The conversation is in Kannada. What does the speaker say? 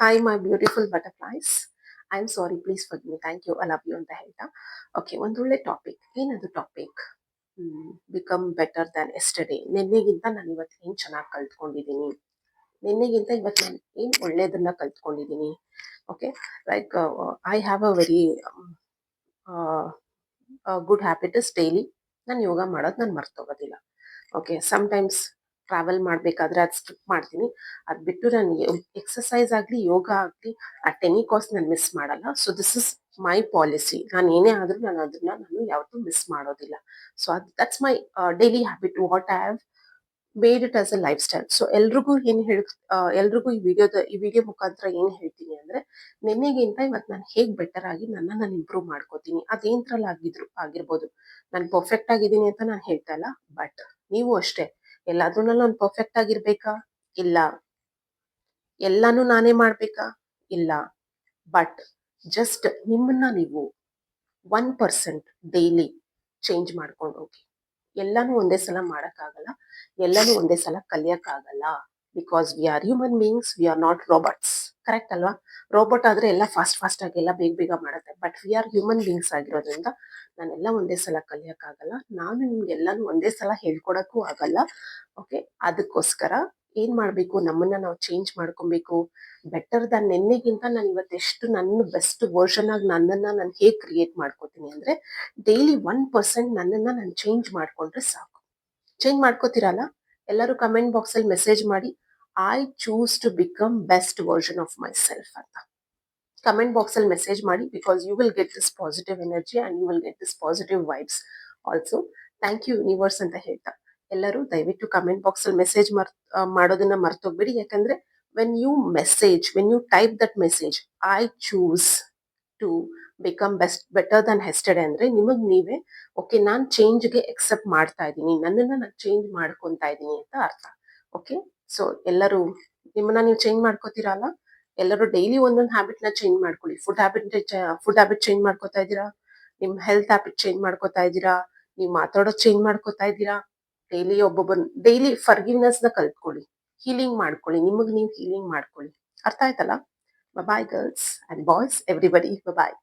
Hi, my beautiful butterflies. I'm sorry, please forgive me. Thank you. I love you ಅಂತ ಹೇಳ್ತಾ ಓಕೆ ಒಂದೊಳ್ಳೆ ಟಾಪಿಕ್. ಏನದು topic? Become better than yesterday. ನಿನ್ನೆಗಿಂತ ನಾನು ಇವತ್ತು ಏನು ಚೆನ್ನಾಗಿ ಕಲ್ತ್ಕೊಂಡಿದ್ದೀನಿ, ನಿನ್ನೆಗಿಂತ ಇವತ್ತು ನಾನು ಏನು ಒಳ್ಳೆಯದನ್ನ ಕಲ್ತ್ಕೊಂಡಿದ್ದೀನಿ. Okay, like I have a very good habit is daily ನಾನು ಯೋಗ ಮಾಡೋದು ನಾನು ಮರ್ತೋಗೋದಿಲ್ಲ. ಓಕೆ, ಸಮ್ಟೈಮ್ಸ್ ಟ್ರಾವೆಲ್ ಮಾಡಬೇಕಾದ್ರೆ ಅದು ಸ್ಕಿಪ್ ಮಾಡ್ತೀನಿ. ಅದು ಬಿಟ್ಟು ನಾನು ಎಕ್ಸಸೈಸ್ ಆಗಲಿ ಯೋಗ ಆಗಲಿ ಅಟ್ ಎನಿ ಕಾಸ್ಟ್ ನಾನು ಮಿಸ್ ಮಾಡಲ್ಲ. So this is my policy. ನಾನು ಏನೇ ಆದರೂ ನಾನು ಯಾವತ್ತೂ ಮಿಸ್ ಮಾಡೋದಿಲ್ಲ. So that's my daily habit what I have made it as a life style. So ಎಲ್ರಿಗೂ ಏನು ಎಲ್ರಿಗೂ ಈ ವಿಡಿಯೋ ಮುಖಾಂತರ ಏನು ಹೇಳ್ತೀನಿ ಅಂದ್ರೆ, ನಿನ್ನೆಗಿಂತ ಇವತ್ತು ನಾನು ಹೇಗೆ ಬೆಟರ್ ಆಗಿ ನಾನು ಇಂಪ್ರೂವ್ ಮಾಡ್ಕೋತೀನಿ. ಅದೇಂದ್ರಲ್ಲಿ ಆಗಿರ್ಬೋದು. ನಾನು ಪರ್ಫೆಕ್ಟ್ ಆಗಿದ್ದೀನಿ ಅಂತ ನಾನು ಹೇಳ್ತಾ ಇಲ್ಲ, ಬಟ್ ನೀವು ಅಷ್ಟೇ ಎಲ್ಲಾದ್ರೂನಲ್ಲಿ ನಾನು ಪರ್ಫೆಕ್ಟ್ ಆಗಿರ್ಬೇಕಾ? ಇಲ್ಲ. ಎಲ್ಲಾನು ನಾನೇ ಮಾಡ್ಬೇಕಾ? ಇಲ್ಲ. ಬಟ್ ಜಸ್ಟ್ ನಿಮ್ಮನ್ನ ನೀವು 1% ಡೈಲಿ ಚೇಂಜ್ ಮಾಡ್ಕೊಂಡು ಹೋಗಿ. ಎಲ್ಲಾನು ಒಂದೇ ಸಲ ಮಾಡಕ್ಕಾಗಲ್ಲ, ಎಲ್ಲಾನು ಒಂದೇ ಸಲ ಕಲಿಯಕ್ಕಾಗಲ್ಲ. Because we are human beings, we are not robots. Correct ಅಲ್ವಾ? ರೋಬೋಟ್ ಆದ್ರೆ ಎಲ್ಲ ಫಾಸ್ಟ್ ಆಗಿ ಎಲ್ಲ ಬೇಗ ಮಾಡುತ್ತೆ. But we are human beings ಆಗಿರೋದ್ರಿಂದ ನಾನೆಲ್ಲ ಒಂದೇ ಸಲ ಕಲಿಯಕ್ಕಾಗಲ್ಲ. ನಾನು ನಿಮ್ಗೆ ಎಲ್ಲಾನು ಒಂದೇ ಸಲ ಹೇಳ್ಕೊಡಕ್ಕೂ ಆಗಲ್ಲ. ಓಕೆ, ಅದಕ್ಕೋಸ್ಕರ ಏನ್ ಮಾಡ್ಬೇಕು, ನಮ್ಮನ್ನ ನಾವು ಚೇಂಜ್ ಮಾಡ್ಕೊಬೇಕು. ಬೆಟರ್ ದನ್ ನಿನ್ನೆಗಿಂತ ನಾನು ಇವತ್ತೆಷ್ಟು ನನ್ನ ಬೆಸ್ಟ್ ವರ್ಷನ್ ಆಗಿ ನನ್ನನ್ನ ನಾನು ಹೇಗೆ ಕ್ರಿಯೇಟ್ ಮಾಡ್ಕೋತೀನಿ ಅಂದ್ರೆ, ಡೈಲಿ 1% ನನ್ನನ್ನ ನಾನು ಚೇಂಜ್ ಮಾಡ್ಕೊಂಡ್ರೆ ಸಾಕು. ಚೇಂಜ್ ಮಾಡ್ಕೋತೀರಲ್ಲ? ಎಲ್ಲರೂ ಕಮೆಂಟ್ ಬಾಕ್ಸ್ ಅಲ್ಲಿ ಮೆಸೇಜ್ ಮಾಡಿ, I choose to become best version of myself ಅಂತ ಕಮೆಂಟ್ ಬಾಕ್ಸ್ ಅಲ್ಲಿ ಮೆಸೇಜ್ ಮಾಡಿ. Because you will get this positive energy and you will get this positive vibes also. Thank you universe ಅಂತ ಹೇಳ್ತಾ, ಎಲ್ಲರೂ ದಯವಿಟ್ಟು ಕಮೆಂಟ್ ಬಾಕ್ಸ್ ಅಲ್ಲಿ ಮೆಸೇಜ್ ಮಾಡೋದನ್ನ ಮರ್ತೋಗ್ಬೇಡಿ. ಯಾಕಂದ್ರೆ when you type that message, I choose to become better than yesterday ಅಂದ್ರೆ ನಿಮಗ್ ನೀವೇ ಓಕೆ, ನಾನ್ ಚೇಂಜ್ಗೆ ಎಕ್ಸೆಪ್ಟ್ ಮಾಡ್ತಾ ಇದ್ದೀನಿ, ನನ್ನನ್ನ ನಾನು ಚೇಂಜ್ ಮಾಡ್ಕೊಂತಾ ಇದ್ದೀನಿ ಅಂತ ಅರ್ಥ. ಓಕೆ, ಸೊ ಎಲ್ಲರೂ ನಿಮ್ಮನ್ನ ನೀವು ಚೇಂಜ್ ಮಾಡ್ಕೋತೀರಲ್ಲ? ಎಲ್ಲರೂ ಡೈಲಿ ಒಂದೊಂದು ಹ್ಯಾಬಿಟ್ ನ ಚೇಂಜ್ ಮಾಡ್ಕೊಳ್ಳಿ. ಫುಡ್ ಹ್ಯಾಬಿಟ್ ಚೇಂಜ್ ಮಾಡ್ಕೋತಾ ಇದ್ದೀರಾ? ನಿಮ್ ಹೆಲ್ತ್ ಹ್ಯಾಬಿಟ್ ಚೇಂಜ್ ಮಾಡ್ಕೋತಾ ಇದ್ದೀರಾ? ನೀವು ಮಾತಾಡೋದು ಚೇಂಜ್ ಮಾಡ್ಕೋತಾ ಇದ್ದೀರಾ? ಡೈಲಿ ಫರ್ಗಿವ್ನೆಸ್ ನ ಕಲ್ತ್ಕೊಳ್ಳಿ, ಹೀಲಿಂಗ್ ಮಾಡ್ಕೊಳ್ಳಿ, ನಿಮಗ್ ನೀವು ಹೀಲಿಂಗ್ ಮಾಡ್ಕೊಳ್ಳಿ. ಅರ್ಥ ಆಯ್ತಲ್ಲ? Bye girls and boys, everybody bye.